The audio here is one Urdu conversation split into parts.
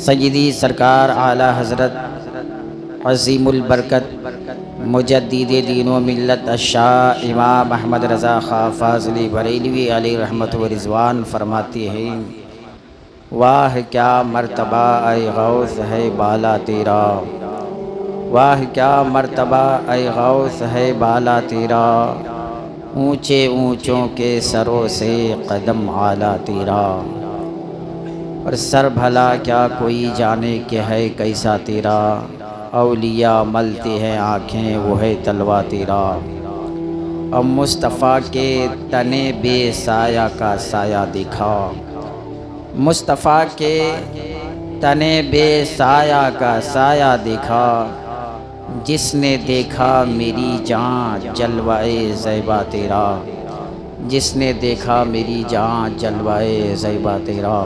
سیدی سرکار اعلیٰ حضرت عظیم البرکت مجدد دین و ملت الشاہ امام احمد رضا خاں فاضلی بریلوی علیہ رحمت و رضوان فرماتے ہیں، واہ کیا مرتبہ اے غوث ہے بالا تیرا، واہ کیا مرتبہ اے غوث ہے بالا تیرا، اونچے اونچوں کے سروں سے قدم اعلیٰ تیرا، اور سر بھلا کیا کوئی جانے کہ ہے کیسا تیرا، اولیاء ملتے ہیں آنکھیں وہ ہے تلوا تیرا، اور مصطفیٰ کے تنے بے سایہ کا سایہ دکھا، مصطفیٰ کے تنے بے سایہ کا سایہ دکھا، جس نے دیکھا میری جان جلوائے زیبا تیرا، جس نے دیکھا میری جان جلوائے زیبا تیرا۔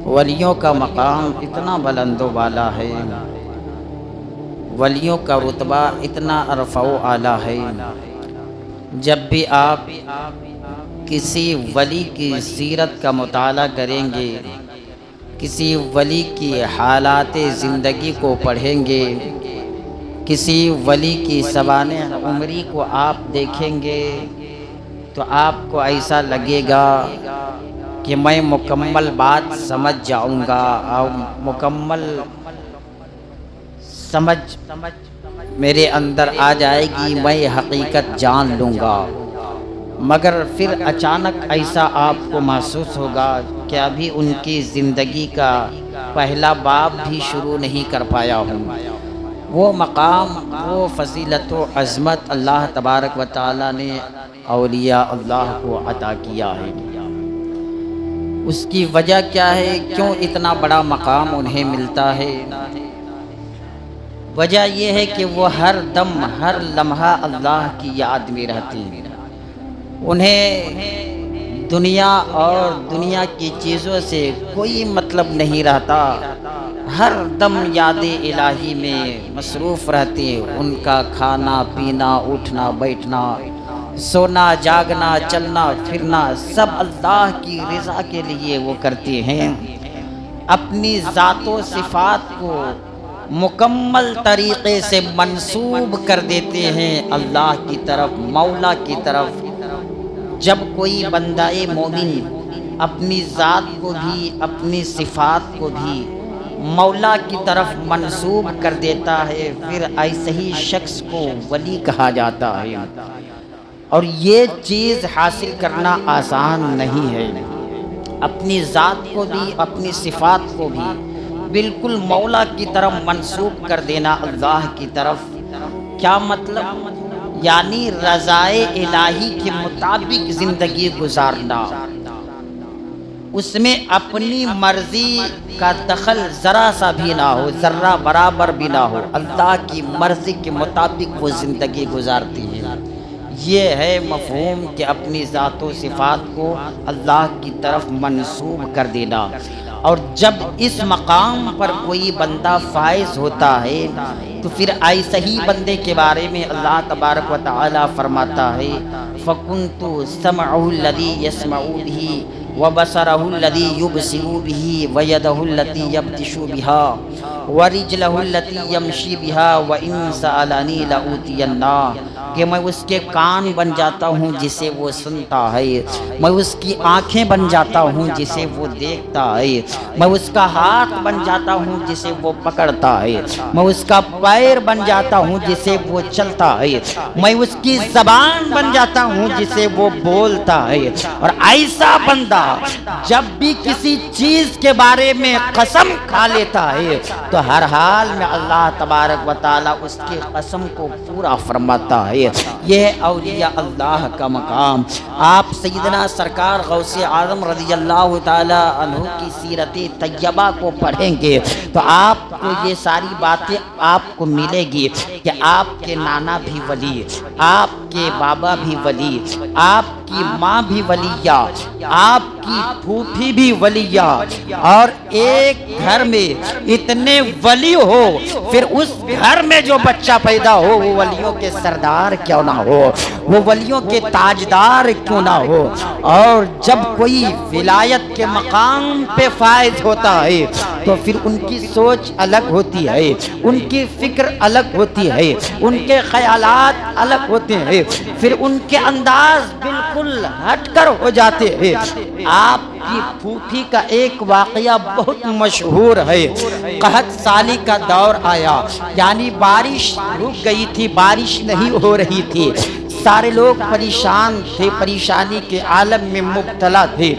ولیوں کا مقام اتنا بلند و بالا ہے، ولیوں کا رتبہ اتنا عرفہ و اعلیٰ ہے، جب بھی آپ کسی ولی کی سیرت کا مطالعہ کریں گے، کسی ولی کی حالات زندگی کو پڑھیں گے، کسی ولی کی سوانح عمری کو آپ دیکھیں گے تو آپ کو ایسا لگے گا کہ میں مکمل بات سمجھ جاؤں گا اور مکمل سمجھ میرے اندر آ جائے گی، میں حقیقت جان لوں گا، مگر پھر اچانک ایسا آپ کو محسوس ہوگا کہ ابھی ان کی زندگی کا پہلا باب بھی شروع نہیں کر پایا ہوں۔ وہ مقام، وہ فضیلت و عظمت اللہ تبارک و تعالی نے اولیاء اللہ کو عطا کیا ہے۔ اس کی وجہ کیا ہے؟ کیوں اتنا بڑا مقام انہیں ملتا ہے؟ وجہ یہ ہے کہ وہ ہر دم ہر لمحہ اللہ کی یاد میں رہتے ہیں، انہیں دنیا اور دنیا کی چیزوں سے کوئی مطلب نہیں رہتا، ہر دم یاد الہی میں مصروف رہتے ہیں، ان کا کھانا پینا اٹھنا بیٹھنا سونا جاگنا چلنا پھرنا سب اللہ کی رضا کے لیے وہ کرتے ہیں، اپنی ذات و صفات کو مکمل طریقے سے منسوب کر دیتے ہیں اللہ کی طرف، مولا کی طرف۔ جب کوئی بندہ مومن اپنی ذات کو بھی اپنی صفات کو بھی مولا کی طرف منسوب کر دیتا ہے، پھر ایسے ہی شخص کو ولی کہا جاتا ہے، اور یہ چیز حاصل کرنا آسان نہیں ہے۔ اپنی ذات کو بھی اپنی صفات کو بھی بالکل مولا کی طرف منسوب کر دینا اللہ کی طرف، کیا مطلب؟ یعنی رضائے الہی کے مطابق زندگی گزارنا، اس میں اپنی مرضی کا دخل ذرا سا بھی نہ ہو، ذرہ برابر بھی نہ ہو، اللہ کی مرضی کے مطابق وہ زندگی گزارتی ہے۔ یہ ہے مفہوم کہ اپنی ذات و صفات کو اللہ کی طرف منسوب کر دینا۔ اور جب اس مقام پر کوئی بندہ فائز ہوتا ہے تو پھر ایسے ہی بندے کے بارے میں اللہ تبارک و تعالی فرماتا ہے، فَكُنْتُ سَمْعُهُ الَّذِي يَسْمَعُ بِهِ وَبَصَرَهُ الَّذِي يُبْصِرُ بِهِ وَيَدَهُ الَّتِي يَبْطِشُ بِهَا وَرِجْلَهُ الَّتِي يَمْشِي بِهَا وَإِن سَأَلَنِي لَأُوتِيَنَّهُ، کہ میں اس کے کان بن جاتا ہوں جسے وہ سنتا ہے، میں اس کی آنکھیں بن جاتا ہوں جسے وہ دیکھتا ہے، میں اس کا ہاتھ بن جاتا ہوں جسے وہ پکڑتا ہے، میں اس کا پیر بن جاتا ہوں جسے وہ چلتا ہے، میں اس کی زبان بن جاتا ہوں جسے وہ بولتا ہے۔ اور ایسا بندہ جب بھی کسی چیز کے بارے میں قسم کھا لیتا ہے تو ہر حال میں اللہ تبارک و تعالی اس کی قسم کو پورا فرماتا ہے۔ یہ ہے اولیاء اللہ کا مقام۔ آپ سیدنا سرکار غوث اعظم رضی اللہ تعالی عنہ کی سیرت طیبہ کو پڑھیں گے تو آپ کو یہ ساری باتیں آپ کو ملے گی کہ آپ کے نانا بھی ولی، آپ کے بابا بھی ولی، آپ کی ماں بھی ولیہ، آپ کی پھوپھی بھی ولیہ، اور ایک گھر میں اتنے ولی ہو پھر اس گھر میں جو بچہ پیدا ہو وہ ولیوں کے سردار کیوں نہ ہو، وہ ولیوں کے تاجدار کیوں نہ ہو، اور جب کوئی ولایت کے مقام پہ فائز ہوتا ہے تو پھر ان کی سوچ الگ ہوتی ہے، ان کی فکر الگ ہوتی ہے، ان کے خیالات الگ ہوتے ہیں، پھر ان کے انداز بالکل ہٹ کر ہو جاتے ہیں۔ آپ کی پھوپھی کا ایک واقعہ بہت مشہور ہے۔ قحط سالی کا دور آیا، یعنی بارش رک گئی تھی، بارش نہیں ہو رہی تھی، سارے لوگ پریشان تھے، پریشانی کے عالم میں مبتلا تھے۔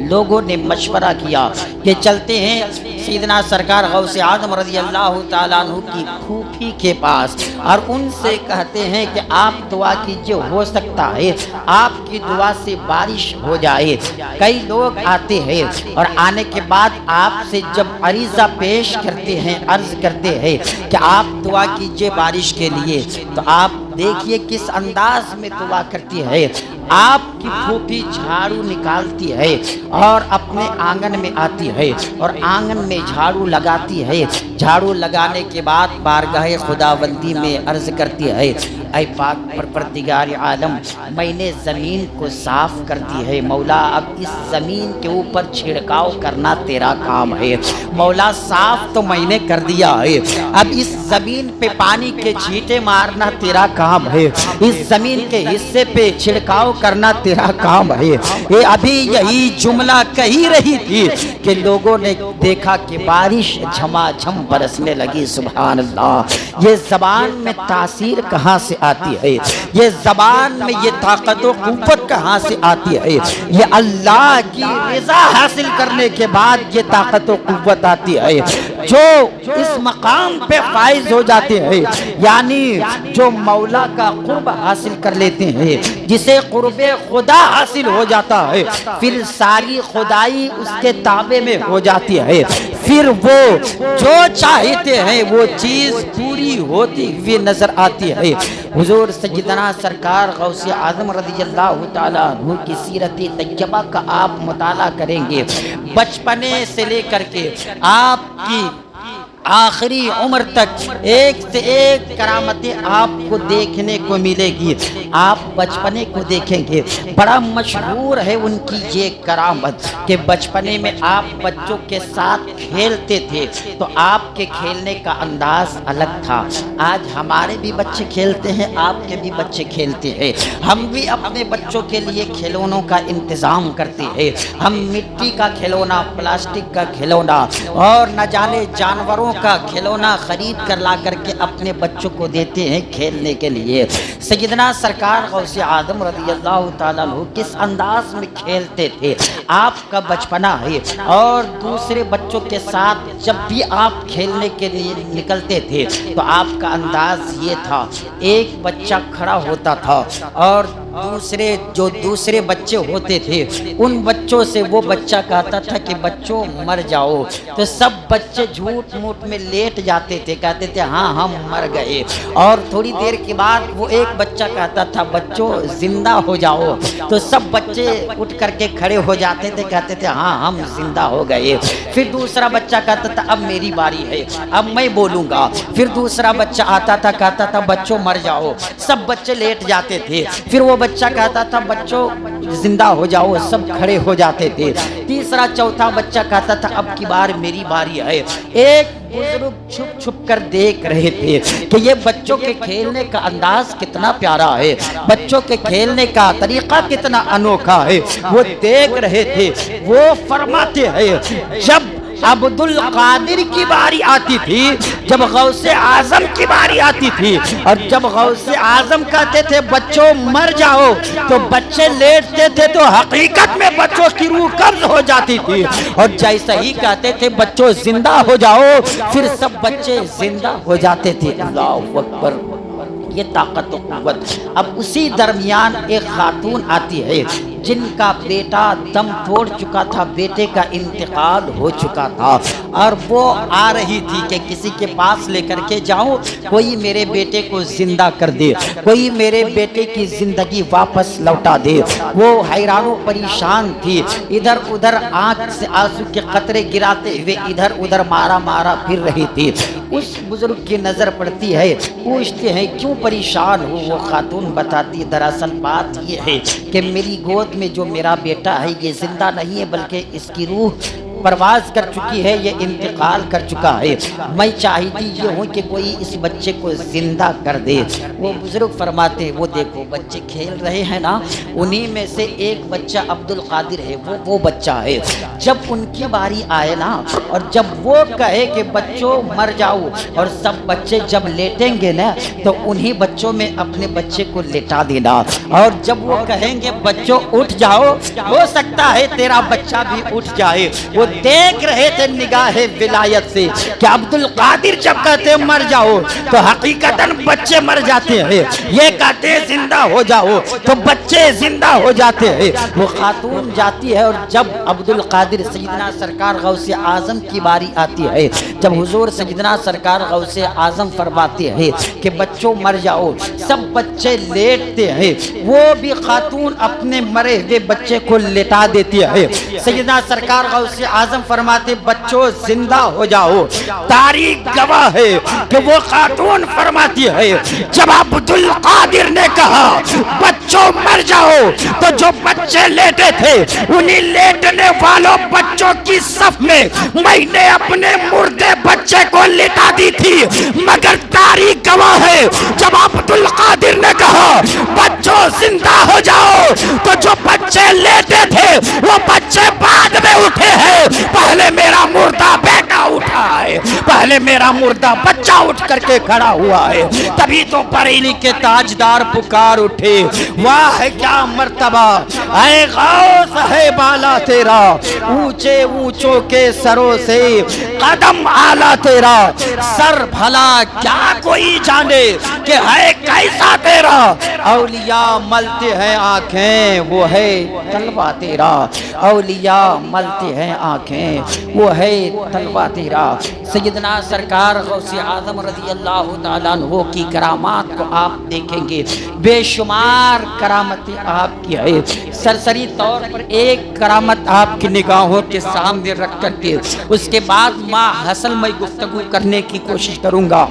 لوگوں نے مشورہ کیا کہ چلتے ہیں سیدنا سرکار غوث اعظم رضی اللہ تعالیٰ عنہ کی پھوپھی کے پاس اور ان سے کہتے ہیں کہ آپ دعا کیجئے، ہو سکتا ہے آپ کی دعا سے بارش ہو جائے۔ کئی لوگ آتے ہیں اور آنے کے بعد آپ سے جب عریضہ پیش کرتے ہیں، عرض کرتے ہیں کہ آپ دعا کیجئے بارش کے لیے، تو آپ دیکھیے کس انداز میں دعا کرتی ہے۔ آپ کی پھوپھی جھاڑو نکالتی ہے اور اپنے آنگن میں آتی ہے اور آنگن میں جھاڑو لگاتی ہے۔ جھاڑو لگانے کے بعد بارگاہ خداوندی میں عرض کرتی ہے، اے پاک پروردگار عالم، میں نے زمین کو صاف کر دی ہے، مولا اب اس زمین کے اوپر چھڑکاؤ کرنا تیرا کام ہے۔ مولا صاف تو میں نے کر دیا ہے، اب اس زمین پہ پانی کے چھینٹے مارنا تیرا کام ہے، اس زمین کے حصے پہ چھڑکاؤ کرنا تیرا کام ہے۔ یہ ابھی یہی جملہ کہی رہی تھی کہ لوگوں نے دیکھا کہ بارش جھما جھم برسنے لگی۔ سبحان اللہ! یہ زبان میں تاثیر کہاں سے آتی ہے؟ یہ زبان میں یہ طاقت و قوت کہاں سے آتی ہے؟ یہ اللہ کی رضا حاصل کرنے کے بعد یہ طاقت و قوت آتی ہے۔ جو اس مقام پہ فائز ہو جاتے ہیں، یعنی جو مولا کا قرب حاصل کر لیتے ہیں، جسے قرب خدا حاصل ہو جاتا ہے، پھر ساری خدائی اس کے تابع میں ہو جاتی ہے، پھر وہ جو چاہتے ہیں وہ چیز پوری ہوتی ہوئی نظر آتی ہے۔ حضور سیدنا سرکار غوث اعظم رضی اللہ تعالیٰ عنہ کی سیرت طیبہ کا آپ مطالعہ کریں گے، بچپنے سے لے کر کے آپ کی آخری عمر تک ایک سے ایک کرامتیں آپ کو دیکھنے کو ملے گی۔ آپ بچپنے کو دیکھیں گے، بڑا مشہور ہے ان کی یہ کرامت کہ بچپنے میں آپ بچوں کے ساتھ کھیلتے تھے تو آپ کے کھیلنے کا انداز الگ تھا۔ آج ہمارے بھی بچے کھیلتے ہیں، آپ کے بھی بچے کھیلتے ہیں، ہم بھی اپنے بچوں کے لیے کھلونوں کا انتظام کرتے ہیں۔ ہم مٹی کا کھلونا، پلاسٹک کا کھلونا اور نہ جانے جانوروں کا کھلونا خرید کر لا کر کے اپنے بچوں کو دیتے ہیں کھیلنے کے لیے۔ سیدنا سرکار غوث اعظم رضی اللہ تعالیٰ عنہ کس انداز میں کھیلتے تھے، آپ کا بچپنا ہے، اور دوسرے بچوں کے ساتھ جب بھی آپ کھیلنے کے لیے نکلتے تھے تو آپ کا انداز یہ تھا، ایک بچہ کھڑا ہوتا تھا اور دوسرے بچے ہوتے تھے، ان بچوں سے وہ بچہ کہتا تھا کہ بچوں مر جاؤ، تو سب بچے جھوٹ موٹ میں لیٹ جاتے تھے، کہتے تھے ہاں ہم مر گئے، اور تھوڑی دیر کے بعد وہ ایک بچہ کہتا تھا بچوں زندہ ہو جاؤ، تو سب بچے اٹھ کر کے کھڑے ہو جاتے تھے، کہتے تھے ہاں ہم زندہ ہو گئے۔ پھر دوسرا بچہ کہتا تھا اب میری باری ہے، اب میں بولوں گا۔ پھر دوسرا بچہ آتا تھا، کہتا تھا بچوں مر جاؤ، سب بچے لیٹ جاتے تھے۔ پھر وہ بچہ کہتا تھا بچوں زندہ ہو جاؤ، سب کھڑے ہو جاتے تھے۔ تیسرا چوتھا بچہ کہتا تھا اب کی بار میری باری ہے۔ ایک بزرگ چھپ چھپ کر دیکھ رہے تھے کہ یہ بچوں کے کھیلنے کا انداز کتنا پیارا ہے، بچوں کے کھیلنے کا طریقہ کتنا انوکھا ہے، وہ دیکھ رہے تھے۔ وہ فرماتے ہیں جب عبد القادر کی باری آتی تھی، جب غوث اعظم کی باری آتی تھی، اور جب غوث اعظم کہتے تھے بچوں مر جاؤ تو بچے لیٹتے تھے، تو حقیقت میں بچوں کی روح قبض ہو جاتی تھی، اور جیسا ہی کہتے تھے بچوں زندہ ہو جاؤ پھر سب بچے زندہ ہو جاتے تھے۔ اللہ اکبر! یہ طاقت و قوت۔ اب اسی درمیان ایک خاتون آتی ہے جن کا بیٹا دم توڑ چکا تھا، بیٹے کا انتقال ہو چکا تھا، اور وہ آ رہی تھی کہ کسی کے پاس لے کر کے جاؤں، کوئی میرے بیٹے کو زندہ کر دے، کوئی میرے بیٹے کی زندگی واپس لوٹا دے۔ وہ حیران و پریشان تھی، ادھر ادھر آنکھ سے آنسو کے قطرے گراتے ہوئے ادھر ادھر مارا پھر رہی تھی۔ اس بزرگ کی نظر پڑتی ہے، پوچھتے ہیں کیوں پریشان ہو؟ وہ خاتون بتاتی دراصل بات یہ ہے کہ میری گود گود میں جو میرا بیٹا ہے یہ زندہ نہیں ہے بلکہ اس کی روح پرواز کر چکی ہے، یہ انتقال کر چکا ہے، میں چاہتی یہ ہوں کہ کوئی اس بچے کو زندہ کر دے۔ وہ بزرگ فرماتے ہیں وہ دیکھو بچے کھیل رہے ہیں نا، انہی میں سے ایک بچہ عبد القادر ہے، وہ بچہ ہے۔ جب ان کی باری آئے نا اور جب وہ کہے کہ بچوں مر جاؤ اور سب بچے جب لیٹیں گے نا تو انہی بچوں میں اپنے بچے کو لٹا دینا، اور جب وہ کہیں گے بچوں اٹھ جاؤ، ہو سکتا ہے تیرا بچہ بھی اٹھ جائے۔ وہ دیکھ رہے تھے نگاہ ولایت سے کہ عبد القادر جب کہتے ہیں مر جاؤ تو حقیقتاً بچے مر جاتے ہیں، یہ کہتے ہیں زندہ ہو جاؤ تو بچے زندہ ہو جاتے ہیں۔ وہ خاتون جاتی ہے اور جب عبد القادر سیدنا سرکار غوث اعظم کی باری آتی ہے، جب حضور سیدنا سرکار غوث اعظم فرماتے ہیں کہ بچوں مر جاؤ، سب بچے لیٹتے ہیں، وہ بھی خاتون اپنے مرے ہوئے بچے کو لٹا دیتی ہے۔ سیدنا سرکار غوث اعظم فرماتے بچوں زندہ ہو جاؤ۔ تاریخ گواہ ہے کہ وہ خاتون فرماتی ہے جب عبد القادر نے کہا بچوں مر جاؤ تو جو بچے لیٹے تھے انہی لیٹنے والوں بچوں کی صف میں نے اپنے مردے بچے کو لٹا دی تھی، مگر تاریخ گواہ ہے جب عبد القادر نے کہا بچوں زندہ ہو جاؤ تو جو بچے لیٹے تھے وہ بچے بعد میں اٹھے ہیں۔ پہلے میرا مردہ بیٹا اٹھا ہے، پہلے میرا مردہ بچہ اٹھ کر کے کھڑا ہوا ہے، تبھی تو بریلی کے تاجدار پکار اٹھے واہ کیا مرتبہ، اے غوث ہے بالا تیرا، اونچے اونچوں کے سروں سے قدم آلہ تیرا، سر بھلا کیا کوئی جانے کہ ہے کیسا تیرا، اولیاء ملتے ہیں آنکھیں وہ ہے تلوہ تیرا، اولیاء ملتے ہیں آنکھیں وہ ہے تلوہ تیرا۔ سیدنا سرکار غوث اعظم رضی اللہ تعالیٰ عنہ کی کرامات کو آپ دیکھیں گے، بے شمار کرامتیں آپ کی ہے۔ سرسری طور پر ایک کرامت آپ کی نگاہوں کے سامنے رکھ کر کے اس کے بعد ماں حسن میں گفتگو کرنے کی کوشش کروں گا۔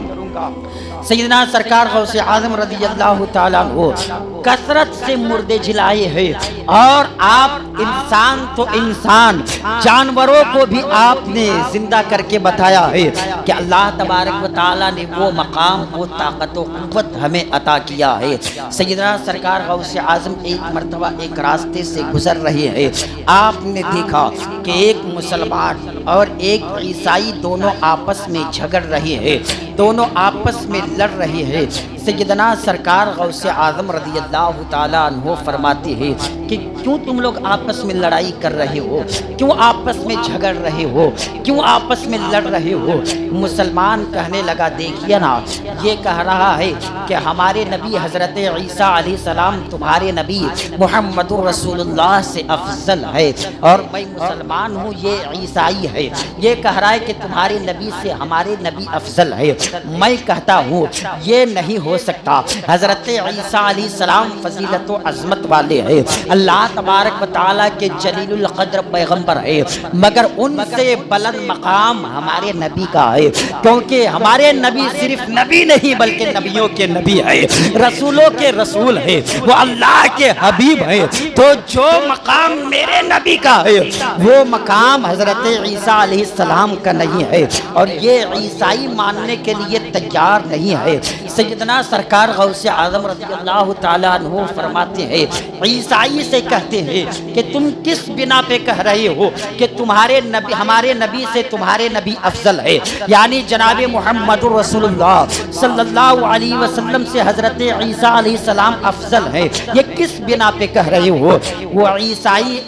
سیدنا سرکار غوث اعظم رضی اللہ تعالیٰ عنہ کثرت سے مردے جلائے ہیں، اور آپ انسان تو انسان جانوروں کو بھی آپ نے زندہ کر کے بتایا ہے کہ اللہ تبارک و تعالیٰ نے وہ مقام وہ طاقت و قوت ہمیں عطا کیا ہے۔ سیدنا سرکار غوث اعظم ایک مرتبہ ایک راستے سے گزر رہے ہیں، آپ نے دیکھا کہ ایک مسلمان اور ایک عیسائی دونوں آپس میں جھگڑ رہے ہیں، دونوں آپس میں لڑ رہے ہیں۔ سیدنا سرکار غوث اعظم رضی اللہ تعالیٰ عنہ فرماتے ہیں کہ کیوں تم لوگ آپس میں لڑائی کر رہے ہو، کیوں آپس میں جھگڑ رہے ہو، کیوں آپس میں لڑ رہے ہو؟ مسلمان کہنے لگا دیکھیے نا، یہ کہہ رہا ہے کہ ہمارے نبی حضرت عیسیٰ علیہ السلام تمہارے نبی محمد رسول اللہ سے افضل ہے، اور میں مسلمان ہوں یہ عیسائی ہے، یہ کہہ رہا ہے کہ تمہارے نبی سے ہمارے نبی افضل ہے۔ میں کہتا ہوں یہ نہیں ہو سکتا، حضرت عیسیٰ علیہ السلام فضیلت و عظمت والے ہیں، اللہ تبارک و تعالیٰ کے جلیل القدر پیغمبر ہے، مگر ان سے بلند مقام ہمارے نبی کا ہے، کیونکہ ہمارے نبی صرف نبی نہیں بلکہ نبیوں کے نبی ہے، رسولوں کے رسول ہے، وہ اللہ کے حبیب ہے۔ تو جو مقام میرے نبی کا ہے وہ مقام حضرت عیسیٰ علیہ السلام کا نہیں ہے، اور یہ عیسائی ماننے کے لیے تیار نہیں ہے۔ سیدنا سرکار غوث اعظم رضی اللہ تعالیٰ عنہ فرماتے ہیں عیسائی سے کہتے ہیں کہ تم کس بنا پہ کہہ رہے ہو کہ تمہارے نبی ہمارے نبی سے تمہارے نبی افضل ہے، یعنی جناب محمد رسول اللہ صلی اللہ علیہ وسلم سے حضرت عیسیٰ علیہ السلام افضل ہے، یہ کس بنا پہ کہہ رہے ہو؟ وہ عیسائی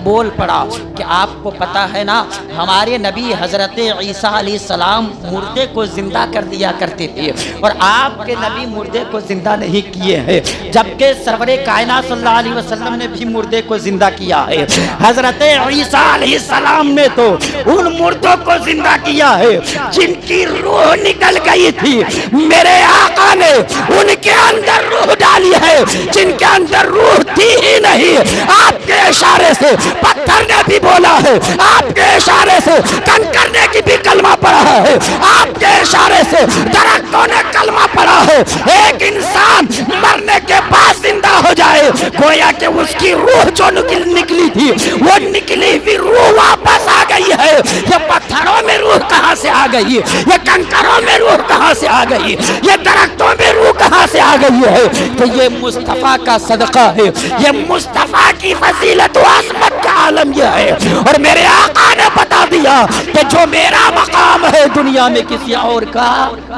بول پڑا کہ آپ کو پتا ہے نا ہمارے نبی حضرت عیسیٰ علیہ السلام مردے کو زندہ کر دیا کرتے تھے، اور آپ کے نبی مردے کو زندہ نہیں کیے ہیں، جبکہ سرور کائنات صلی اللہ علیہ وسلم نے بھی مردے کو زندہ کیا ہے۔ حضرت عیسیٰ علیہ السلام نے تو ان مردوں کو زندہ کیا ہے جن کی روح نکل گئی تھی، میرے آقا نے ان کے اندر روح ڈالی ہے جن کے اندر اندر روح تھی ہی نہیں، آپ کے اشارے سے پتھر نے بھی بولا ہے، آپ کے اشارے سے کنکر نے کی بھی کلمہ پڑھا ہے، آپ کے اشارے سے درختوں نے کلمہ پڑھا ہے۔ ایک انسان مرنے کے بعد زندہ ہو جائے، گویا کہ اس کی روح جو نکلی تھی وہ نکلی ہوئی روح واپس آ گئی ہے۔ یہ پتھروں میں روح کہاں سے آ گئی، یہ کنکروں میں روح کہاں سے آ گئی، یہ درختوں میں روح کہاں سے آ گئی ہے؟ تو یہ مصطفیٰ کا صدقہ ہے، یہ مصطفیٰ کی فضیلت و عظمت کا عالم یہ ہے۔ اور میرے آقا نے بتا دیا کہ جو میرا مقام ہے دنیا میں کسی اور کا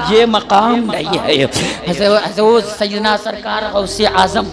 یہ مقام نہیں ہے۔ حضرت سیدنا سرکار غوث اعظم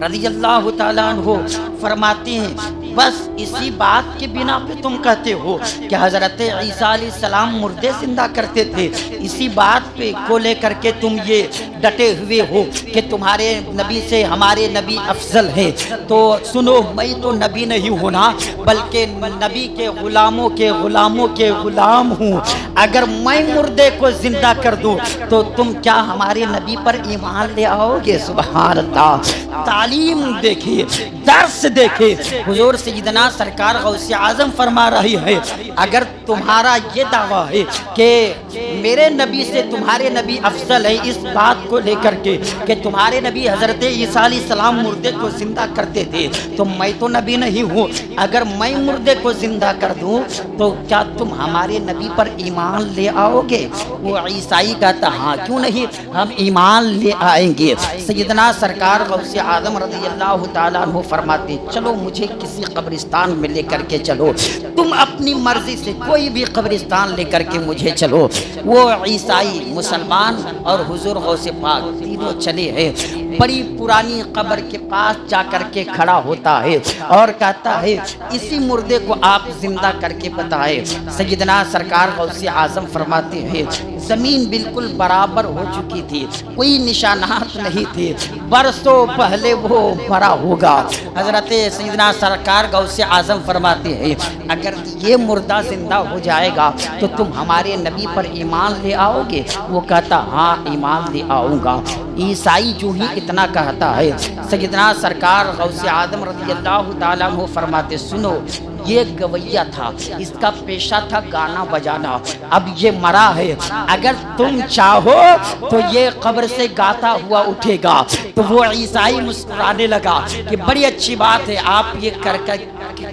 رضی اللہ تعالیٰ عنہ فرماتے ہیں بس اسی بات کے بنا پہ تم کہتے ہو کہ حضرت عیسیٰ علیہ السلام مردے زندہ کرتے تھے، اسی بات پہ کو لے کر کے تم یہ ڈٹے ہوئے ہو کہ تمہارے نبی سے ہمارے نبی افضل ہیں۔ تو سنو، میں تو نبی نہیں ہونا بلکہ نبی کے غلاموں کے غلاموں کے غلام ہوں۔ اگر میں مردے کو زندہ کر دوں تو تم کیا ہمارے نبی پر ایمان لے آؤ گے؟ سبحان اللہ! تعلیم دیکھیے، درس دیکھیے۔ حضور سیدنا سرکار غوث اعظم فرما رہی ہے اگر تمہارا یہ دعویٰ ہے کہ میرے نبی سے تمہارے نبی افضل ہے اس بات کو لے کر کے کہ تمہارے نبی حضرت عیسیٰ علیہ السلام مردے کو زندہ کرتے تھے تو میں تو نبی نہیں ہوں، اگر میں مردے کو زندہ کر دوں تو کیا تم ہمارے نبی پر ایمان لے آؤ گے؟ وہ عیسائی کہتا ہاں کیوں نہیں، ہم ایمان لے آئیں گے۔ سیدنا سرکار غوث اعظم رضی اللہ تعالیٰ عنہ فرماتے چلو مجھے کسی قبرستان میں لے کر کے چلو، تم اپنی مرضی سے کوئی بھی قبرستان لے کر کے مجھے چلو۔ وہ عیسائی، مسلمان اور حضور غوث پاک تینوں چلے ہیں، بڑی پرانی قبر کے پاس جا کر کے کھڑا ہوتا ہے اور کہتا ہے اسی مردے کو آپ زندہ کر کے بتائے۔ سیدنا سرکار غوث اعظم فرماتے ہیں زمین بالکل برابر ہو چکی تھی، کوئی نشانات نہیں تھے، برسوں پہلے وہ مرا ہوگا۔ حضرت سیدنا سرکار غوث اعظم فرماتے ہیں اگر یہ مردہ زندہ ہو جائے گا تو تم ہمارے نبی پر ایمان لے آؤ گے؟ وہ کہتا ہاں ایمان لے آؤں گا۔ عیسائی جو ہی اتنا کہتا ہے سیدنا سرکار غوث اعظم رضی اللہ تعالیٰ عنہ فرماتے سنو، یہ گویا تھا، اس کا پیشہ تھا گانا بجانا، اب یہ مرا ہے، اگر تم چاہو تو یہ قبر سے گاتا ہوا اٹھے گا۔ تو وہ عیسائی مسکرانے لگا کہ بڑی اچھی بات ہے، آپ یہ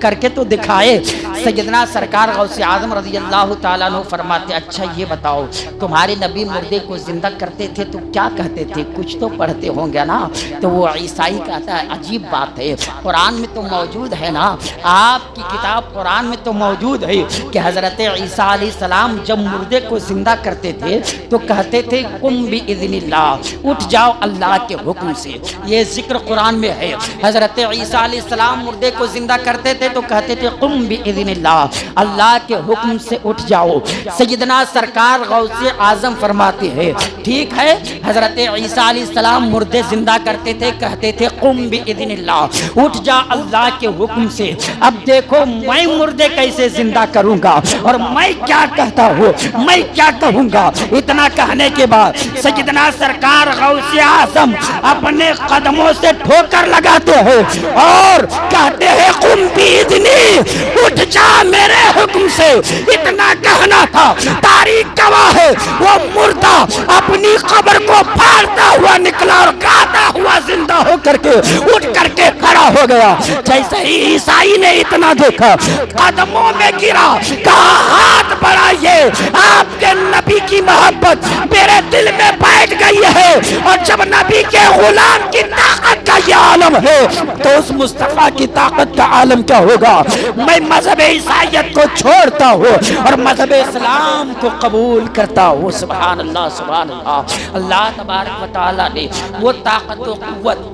کر کے تو دکھائے۔ سیدنا سرکار غوث اعظم رضی اللہ تعالیٰ عنہ فرماتے اچھا یہ بتاؤ تمہارے نبی مردے کو زندہ کرتے تھے تو کیا کہتے تھے، کچھ تو پڑھتے ہوں گے نا؟ تو وہ عیسائی کہتا ہے عجیب بات ہے، قرآن میں تو موجود ہے نا، آپ کی کتاب قرآن میں تو موجود ہے کہ حضرت عیسیٰ علیہ السلام جب مردے کو زندہ کرتے تھے تو کہتے تھے قم بإذن اللہ، اٹھ جاؤ اللہ کے حکم سے۔ یہ ذکر قرآن میں ہے، حضرت عیسیٰ علیہ السلام مردے کو زندہ کرتے تھے تو کہتے تھے قم بإذن اللہ، اللہ کے حکم سے اٹھ جاؤ۔ سیدنا سرکار غوث اعظم فرماتے ہیں ٹھیک ہے، حضرت عیسیٰ علیہ السلام مردے زندہ کرتے تھے، کہتے تھے قم بإذن اللہ، اٹھ جا اللہ کے حکم سے۔ اب دیکھو میں مردے کیسے زندہ کروں گا اور میں کیا کہتا ہوں، میں کیا کہوں گا۔ اتنا کہنے کے بعد سیدنا سرکار غوث اعظم اپنے قدموں سے ٹھوکر لگاتے ہیں اور کہتے ہیں قم بإذنی، اٹھ جا میرے حکم سے۔ اتنا کہنا تھا، تاریخ گواہ ہے وہ مردہ اپنی قبر کو پھاڑتا ہوا نکلا اور گاتا ہوا زندہ ہو کر کے اٹھ کر کے کھڑا ہو گیا۔ جیسے ہی عیسائی نے اتنا دیکھا قدموں میں گرا، کہا ہاتھ بڑھائیے، آپ کے نبی کی محبت میرے دل میں بیٹھ گئی ہے، اور جب نبی کے غلام کی طاقت کا یہ عالم ہے تو اس مصطفیٰ کی طاقت کا عالم کیا ہوگا۔ میں مذہب عیسائیت کو چھوڑتا ہوں اور مذہب اسلام کو قبول کرتا ہوں۔ سبحان اللہ، سبحان اللہ۔ اللہ تبارک و تعالیٰ نے وہ طاقت و قوت،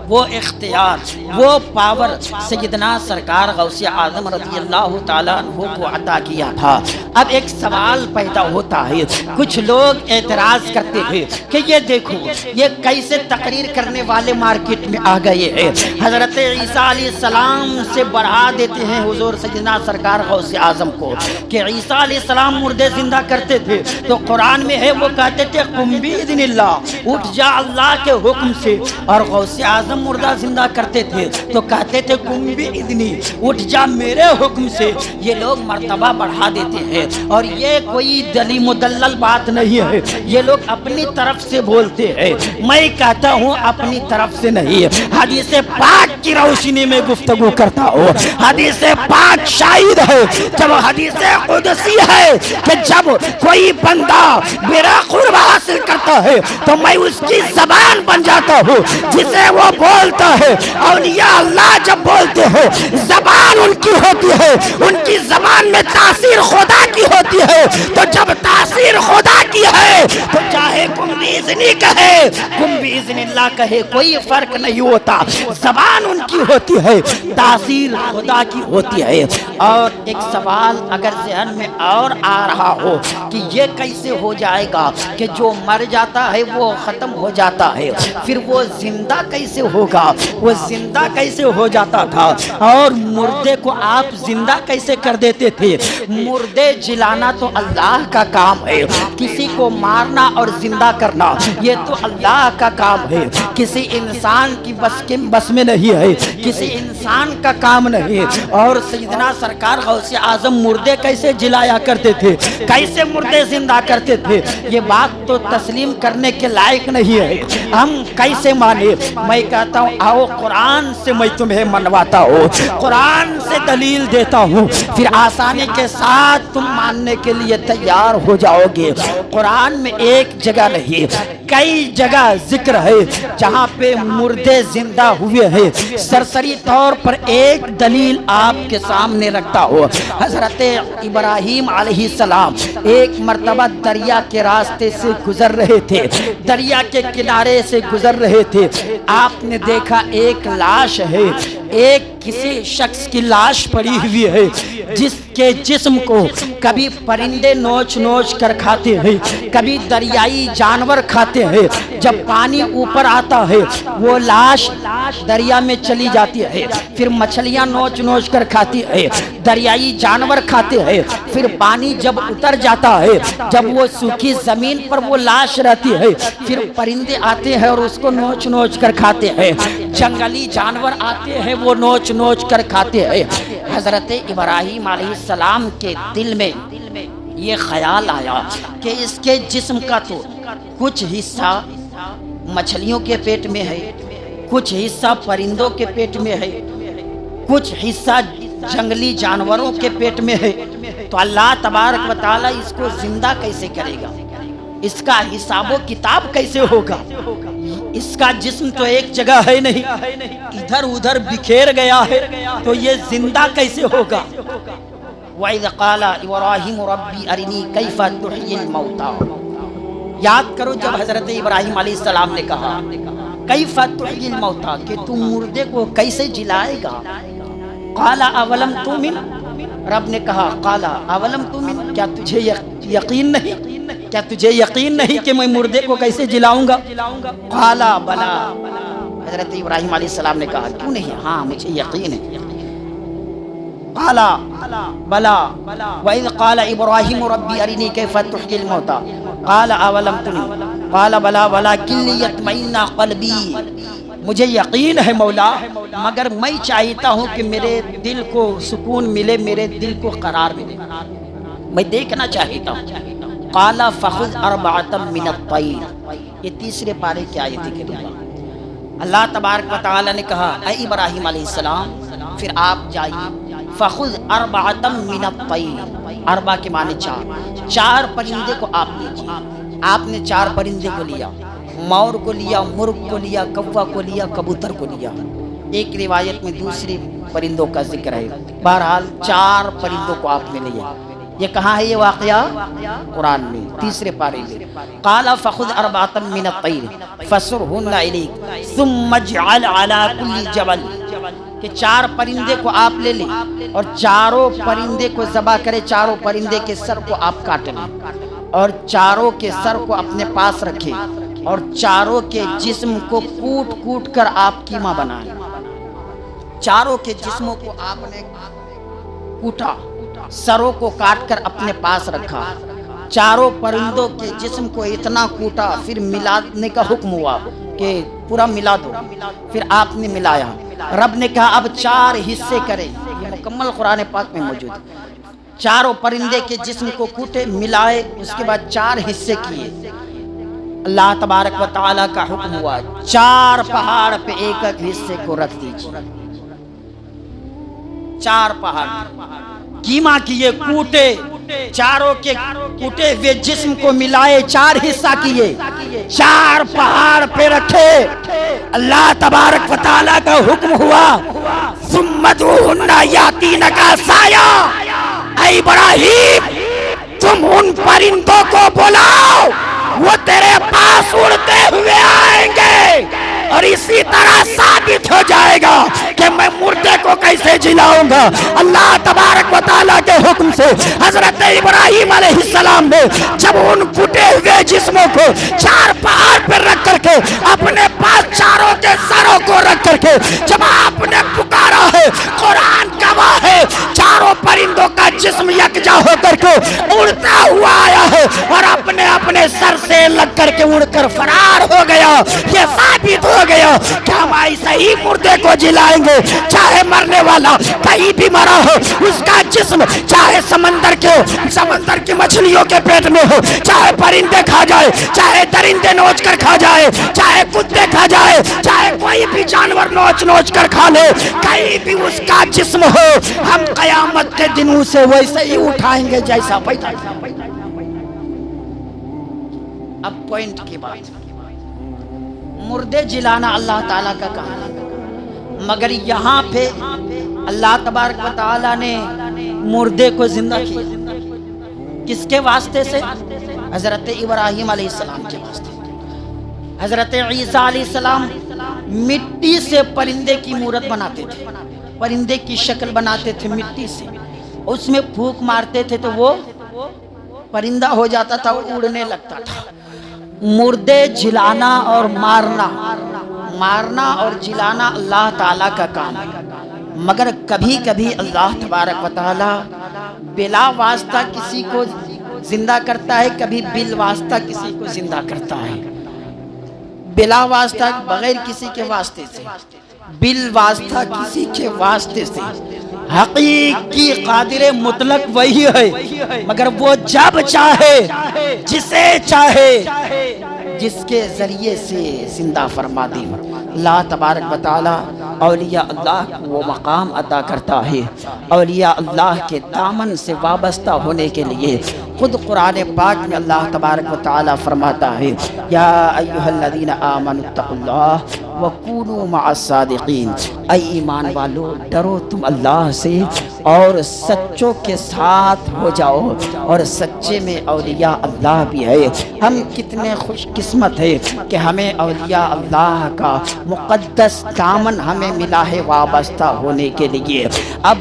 وہ اختیار، وہ پاور سیدنا سرکار غوث اعظم رضی اللہ تعالیٰ عنہ کو عطا کیا تھا۔ اب ایک سوال پیدا ہوتا ہے، کچھ لوگ اعتراض کرتے ہیں کہ یہ دیکھو یہ کیسے تقریر کرنے والے مارکیٹ میں آ گئے ہیں، حضرت عیسیٰ علیہ السلام سے بڑھا دیتے ہیں حضور سیدنا سرکار غوث اعظم کو کہ عیسیٰ علیہ السلام مردے زندہ کرتے تھے تو قرآن میں ہے وہ کہتے تھے قم بإذن اللہ، اٹھ جا اللہ کے حکم سے، اور غوث اعظم مردہ زندہ کرتے تھے تو کہتے تھے قم بإذنی، اٹھ جا میرے حکم سے۔ یہ لوگ مرتبہ بڑھا دیتے ہیں، اور یہ کوئی دلی مدلل بات نہیں ہے، یہ لوگ اپنی طرف سے بولتے ہیں۔ میں کہتا ہوں اپنی طرف سے نہیں، حدیث پاک کی روشنی میں گفتگو کرتا ہوں۔ حدیث پاک شاہد ہے، جب حدیث قدسی ہے کہ جب کوئی بندہ میرا قرب حاصل کرتا ہے تو میں اس کی زبان بن جاتا ہوں جسے وہ بولتا ہے۔ اولیاء اللہ جب بولتے ہیں زبان ان کی ہوتی ہے، ان کی زبان میں تاثیر خدا کی ہوتی ہے، تو جب تاثیر خدا کی ہے تو چاہے قم بإذنی کہے قم بإذن اللہ کہے کوئی فرق نہیں ہوتا، زبان ان کی ہوتی ہے، تاثیر خدا کی ہوتی ہے۔ اور ایک سوال اگر ذہن میں اور آ رہا ہو کہ یہ کیسے ہو جائے گا کہ جو مر جاتا ہے وہ ختم ہو جاتا ہے، پھر وہ زندہ کیسے ہوگا؟ وہ زندہ کیسے ہو جاتا تھا؟ اور مردے کو آپ زندہ کیسے کر دیتے تھے؟ مردے جلانا تو اللہ کا کام ہے، کسی کو مارنا اور زندہ کرنا یہ تو اللہ کا کام ہے، کسی انسان کی بس میں نہیں ہے، کسی انسان کا کام نہیں۔ اور سیدنا سرکار غوث اعظم مردے کیسے جلایا کرتے تھے، کیسے مردے زندہ کرتے تھے، یہ بات تو تسلیم کرنے کے لائق نہیں ہے، ہم کیسے مانے؟ میں کہتا ہوں آؤ قرآن سے میں تمہیں منواتا ہوں، قرآن سے دلیل دیتا ہوں، پھر آسانی کے ساتھ تم ماننے کے لیے تیار ہو جاؤ گے۔ قرآن میں ایک جگہ نہیں کئی جگہ ذکر ہے جہاں پہ مردے زندہ ہوئے ہیں۔ سرسری طور پر ایک دلیل آپ کے سامنے رکھتا ہو، حضرت ابراہیم علیہ السلام ایک مرتبہ دریا کے راستے سے گزر رہے تھے، دریا کے کنارے سے گزر رہے تھے، آپ نے دیکھا ایک لاش ہے، ایک کسی شخص کی لاش پڑی ہوئی ہے جس کے جسم کو کبھی پرندے نوچ نوچ کر کھاتے ہیں، کبھی دریائی جانور کھاتے ہیں۔ جب پانی اوپر آتا ہے وہ لاش دریا میں چلی جاتی ہے، پھر مچھلیاں نوچ نوچ کر کھاتی ہے، دریائی جانور کھاتے ہیں، پھر پانی جب اتر جاتا ہے، جب وہ سوکھی زمین پر وہ لاش رہتی ہے، پھر پرندے آتے ہیں اور اس کو نوچ نوچ کر کھاتے ہیں، جنگلی جانور آتے ہیں وہ نوچ نوچ کر کھاتے ہیں۔ حضرت ابراہیم علیہ السلام کے دل میں یہ خیال آیا کہ اس کے جسم کا تو کچھ حصہ مچھلیوں کے پیٹ میں ہے، کچھ حصہ پرندوں کے پیٹ میں ہے، کچھ حصہ جنگلی جانوروں کے پیٹ میں ہے، تو اللہ تبارک و تعالیٰ اس کو زندہ کیسے کرے گا؟ اس کا حساب و کتاب کیسے ہوگا؟ اس کا جسم تو ایک جگہ ہے نہیں، ادھر ادھر بکھیر گیا ہے، تو یہ زندہ کیسے ہوگا؟ وَإِذْ قَالَ إِبْرَاهِيمُ رَبِّ أَرِنِي كَيْفَ تُحْيِي الْمَوْتَى، یاد کرو جب حضرت ابراہیم علیہ السلام نے کہا کیف تحیی الموتیٰ کہ تم مردے کو کیسے جلائے گا؟ قال اولم تؤمن، رب نے کہا قال اولم تؤمن، کیا تجھے یقین نہیں؟ کیا تجھے یقین نہیں کہ میں مردے کو کیسے جلاؤں گا؟ قال بلا، حضرت ابراہیم علیہ السلام نے کہا کیوں نہیں، ہاں مجھے یقین ہے۔ قال بلا وَإِذْ قَالَ إِبْرَاهِيمُ رَبِّ أَرِنِي كَيْفَ تُحْيِي الْمَوْتَى قَالَ أَوَلَمْ تُؤْمِنْ قَالَ بَلَىٰ وَلَٰكِن لِيَطْمَئِنَّ قَلْبِي، مجھے یقین ہے مولا مگر میں چاہتا ہوں کہ میرے دل کو سکون ملے، میرے دل کو قرار ملے، میں دیکھنا چاہتا ہوں۔ قَالَ فَخُذْ أَرْبَعَةً مِّنَ الطَّيْرِ، یہ تیسرے پارے کی آیت ہے۔ اللہ تبارک و تعالیٰ نے کہا اے ابراہیم علیہ السلام پھر آپ جائیے، فخذ اربعۃ من الطیر، اربع کے معنی چار پرندے کو آپ لیجیے۔ آپ نے چار پرندے کو لیا، مور کو لیا، مرغ کو لیا، کوا کو لیا، کبوتر کو لیا، ایک روایت میں دوسری پرندوں کا ذکر ہے، بہرحال چار پرندوں کو آپ نے لیا۔ یہ کہاں ہے یہ واقعہ؟ قرآن میں تیسرے پارے میں۔ قال فخذ اربعۃ من الطیر فصرهن الیک ثم اجعل علی کل جبل، کہ چار پرندے کو آپ لے لیں اور چاروں پرندے کو ذبح کرے، چاروں پرندے کے سر کو آپ کاٹ لیں اور چاروں کے سر کو اپنے پاس رکھیں اور چاروں کے جسم کو کوٹ کوٹ کر آپ قیمہ بنائیں۔ چاروں کے جسموں کو آپ نے کوٹا، سروں کو کاٹ کر اپنے پاس رکھا، چاروں پرندوں کے جسم کو اتنا کوٹا، پھر ملانے کا حکم ہوا کہ پورا ملا دو. پھر آپ نے ملایا. رب نے کہا اب 4 حصے کرے. یہ مکمل قرآن پاک میں موجود ہے. چاروں پرندے کے جسم کو کوٹے, ملائے, اس کے بعد 4 حصے کیے. اللہ تبارک و تعالیٰ کا حکم ہوا 4 پہاڑ پہ ایک ایک حصے کو رکھ دیجیے. 4 پہاڑ کیما کیے, کوٹے, چاروں کے کوٹے ہوئے جسم کو ملائے, 4 حصہ کیے, 4 پہاڑ پہ رکھے. اللہ تبارک و تعالیٰ کا حکم ہوا ثم ادعوہن یاتینک سایہ. اے ابراہیم تم ان پرندوں کو بلاؤ, وہ تیرے پاس اڑتے ہوئے آئیں گے. اور اسی طرح ثابت ہو جائے گا کہ میں مردے کو کیسے جلاؤں گا. اللہ تبارک و تعالیٰ کے حکم سے حضرت ابراہیم علیہ السلام نے جب ان پھٹے ہوئے جسموں کو 4 پہاڑ پر رکھ کر کے اپنے پاس چاروں کے سروں کو رکھ کر کے جب آپ نے پکارا ہے, قرآن گواہ ہے, چاروں پرندوں کا جسم یکجا ہو کر کے اڑتا ہوا آیا ہے اور اپنے اپنے سر سے لگ کر کے اڑ کر فرار ہو گیا. یہ ثابت ہو گیا کہ ہم ایسا ہی مردے کو جلائیں گے, چاہے مرنے والا کہیں بھی مرا ہو, اس کا جسم چاہے سمندر کی مچھلیوں کے پیٹ میں ہو, چاہے پرندے کھا جائے, چاہے درندے نوچ کر کھا جائے, چاہے کتے کھا جائے, چاہے کوئی بھی جانور نوچ کر کھا لے, کہیں بھی اس کا جسم ہو, ہم قیامت کے دن اسے ویسے ہی اٹھائیں گے جیسا بیٹھا. اب پوائنٹ کی بات, مردے جلانا اللہ تعالیٰ کا کام ہے, مگر یہاں پہ اللہ تبارک و تعالیٰ نے مردے کو زندہ کیا. کس کے واسطے سے؟ حضرت ابراہیم علیہ السلام کے واسطے. حضرت عیسیٰ علیہ السلام مٹی سے پرندے کی مورت بناتے تھے, پرندے کی شکل بناتے تھے مٹی سے, اس میں پھونک مارتے تھے تو وہ پرندہ ہو جاتا تھا, اڑنے لگتا تھا. مردے جلانا اور مارنا اور جلانا اللہ تعالیٰ کا کام ہے, مگر کبھی کبھی اللہ تبارک و تعالیٰ بلا واسطہ کسی کو زندہ کرتا ہے, کبھی بال واسطہ کسی کو زندہ کرتا ہے. بلا واسطہ بغیر کسی کے واسطے سے, بال واسطہ کسی کے واسطے سے. حقیقی قادر مطلق وہی ہے, مگر وہ جب چاہے, جسے چاہے, جس کے ذریعے سے زندہ فرما دے. اللہ تبارک و تعالی اولیاء اللہ کو وہ مقام عطا کرتا ہے. اولیاء اللہ کے دامن سے وابستہ ہونے کے لیے خود قرآن پاک میں اللہ تبارک و تعالی فرماتا ہے یا ایھا الذین آمنوا اتقوا اللہ وکونوا مع الصادقین. اے ایمان والو ڈرو تم اللہ سے اور سچوں کے ساتھ ہو جاؤ, اور سچے میں اولیاء اللہ بھی ہے. ہم کتنے خوش قسمت ہے کہ ہمیں اولیاء اللہ کا مقدس دامن ہمیں ملا ہے وابستہ ہونے کے لیے. اب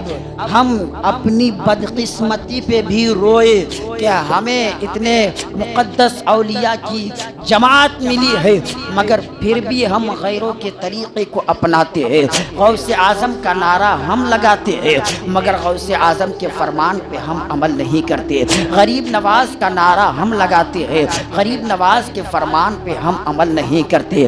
ہم اپنی بدقسمتی پہ بھی روئے کہ ہمیں اتنے مقدس اولیاء کی جماعت ملی ہے, مگر پھر بھی ہم غیروں کے طریقے کو اپناتے ہیں. غوث اعظم کا نعرہ ہم لگاتے ہیں, مگر غوث اعظم کے فرمان پہ ہم عمل نہیں کرتے. غریب نواز کا نعرہ ہم لگاتے ہیں, غریب نواز کے فرمان پہ ہم عمل نہیں کرتے.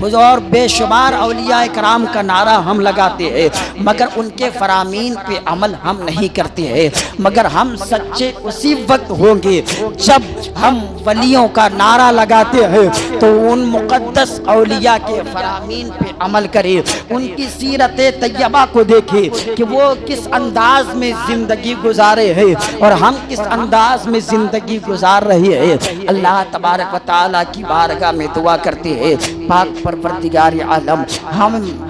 حضور بے شمار اولیاء کرام کا نعرہ ہم لگاتے ہیں, مگر ان کے فرامین پہ عمل ہم نہیں کرتے ہیں. مگر ہم سچے اسی وقت ہوں گے جب ہم ولیوں کا نعرہ لگاتے ہیں تو ان مقدس اولیاء کے فرامین پہ عمل کرے, ان کی سیرت طیبہ کو دیکھے کہ وہ کس انداز میں زندگی گزارے ہیں اور ہم کس انداز میں زندگی گزار رہے ہیں. اللہ تبارک و تعالیٰ کی بارگاہ میں دعا کرتے ہیں پاک پروردگار عالم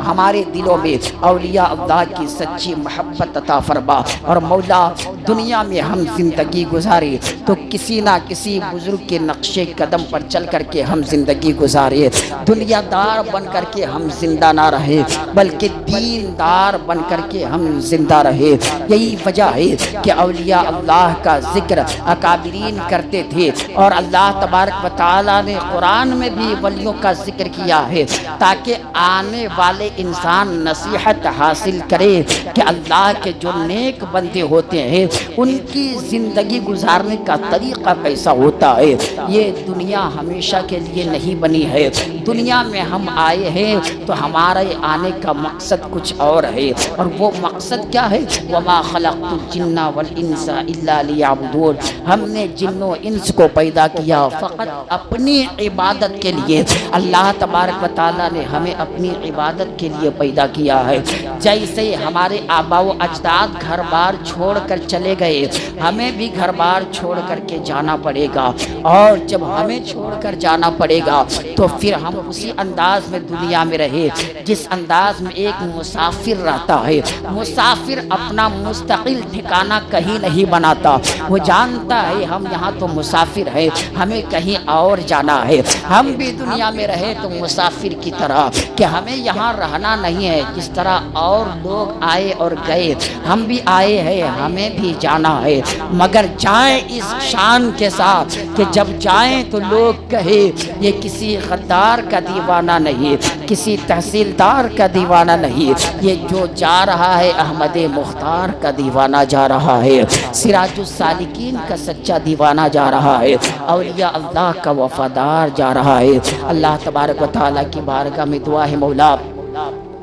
ہمارے دلوں میں اولیاء اللہ کی سچی محبت عطا فرما, اور مولا دنیا میں ہم زندگی گزارے تو کسی نہ کسی بزرگ کے نقش قدم پر چل کر کے ہم زندگی گزارے. دنیا دار بن کر کے ہم زندہ نہ رہے بلکہ دین دار بن کر کے ہم زندہ رہے. ہے۔ یہی وجہ ہے کہ اولیاء اللہ کا ذکر اکابرین کرتے تھے، اور اللہ تبارک و تعالیٰ نے قرآن میں بھی ولیوں کا ذکر کیا ہے تاکہ آنے والے انسان نصیحت حاصل کرے کہ اللہ کے جو نیک بندے ہوتے ہیں ان کی زندگی گزارنے کا طریقہ کیسا ہوتا ہے۔ یہ دنیا ہمیشہ کے لیے نہیں بنی ہے، دنیا میں ہم آئے ہیں تو ہمارے آنے کا مقصد کچھ اور ہے، اور وہ مقصد کیا ہے؟ وَمَا خَلَقْتُ الْجِنَّ وَالْإِنسَ إِلَّا لِيَعْبُدُونَ۔ ہم نے جن و انس کو پیدا کیا فقط اپنی عبادت کے لیے۔ اللہ تبارک و تعالیٰ نے ہمیں اپنی عبادت کے لیے پیدا کیا ہے۔ جیسے ہمارے آباء و اجداد گھر بار چھوڑ کر چلے گئے، ہمیں بھی گھر بار چھوڑ کر کے جانا پڑے گا، اور جب ہمیں چھوڑ کر جانا پڑے گا تو پھر ہم اسی انداز میں دنیا میں رہے جس انداز میں ایک مسافر رہتا ہے۔ مسافر اپنا مستقل ٹھکانہ کہیں نہیں بناتا، وہ جانتا ہے ہم یہاں تو مسافر ہیں، ہمیں کہیں اور جانا ہے۔ ہم بھی دنیا میں رہے تو مسافر کی طرح کہ ہمیں یہاں رہنا نہیں ہے، جس طرح اور لوگ آئے اور گئے ہم بھی آئے ہیں، ہمیں بھی جانا ہے، مگر جائیں اس شان کے ساتھ کہ جب جائیں تو لوگ کہے یہ کسی غدار کا دیوانہ نہیں، کسی تحصیلدار کا دیوانہ نہیں، یہ جو جا رہا ہے احمد مختار کا دیوانہ جا رہا ہے، سراج السالکین کا سچا دیوانہ جا رہا ہے، اولیاء اللہ کا وفادار جا رہا ہے۔ اللہ تبارک و تعالیٰ کی بارگاہ میں دعا ہے، مولا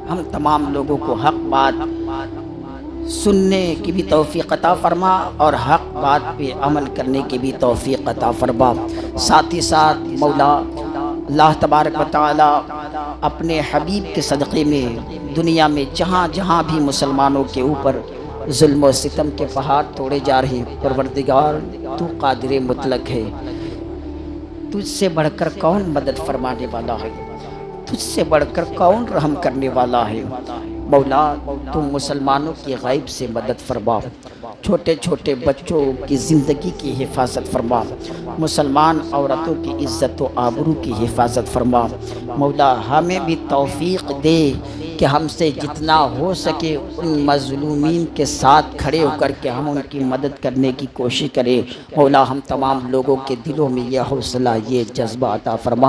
ہم تمام لوگوں کو حق بات سننے کی بھی توفیق عطا فرما اور حق بات پہ عمل کرنے کی بھی توفیق عطا فرما۔ ساتھ ہی ساتھ مولا اللہ تبارک و تعالیٰ اپنے حبیب کے صدقے میں دنیا میں جہاں جہاں بھی مسلمانوں کے اوپر ظلم و ستم کے پہاڑ توڑے جا رہے ہیں، پروردگار تو قادر مطلق ہے، تجھ سے بڑھ کر کون مدد فرمانے والا ہے، تجھ سے بڑھ کر کون رحم کرنے والا ہے۔ مولا تو مسلمانوں کی غیب سے مدد فرما، چھوٹے چھوٹے بچوں کی زندگی کی حفاظت فرما، مسلمان عورتوں کی عزت و آبرو کی حفاظت فرما۔ مولا ہمیں بھی توفیق دے کہ ہم سے جتنا ہو سکے ان مظلومین کے ساتھ کھڑے ہو کر کے ہم ان کی مدد کرنے کی کوشش کریں۔ مولا ہم تمام لوگوں کے دلوں میں یہ حوصلہ، یہ جذبہ عطا فرما۔